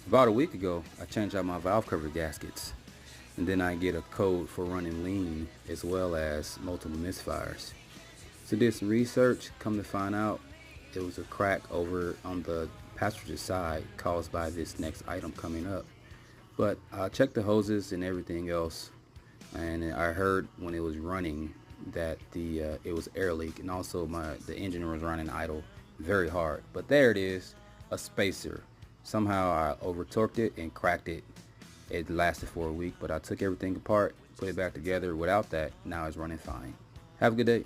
About a week ago, I changed out my valve cover gaskets, and then I get a code for running lean as well as multiple misfires. So did some research, come to find out it was a crack over on the passenger side caused by this next item coming up. But I checked the hoses and everything else, and I heard when it was running that the it was air leak, and also the engine was running idle very hard. But there it is, a spacer. Somehow I over torqued it and cracked it. It lasted for a week, but I took everything apart, put it back together without that. Now it's running fine. Have a good day.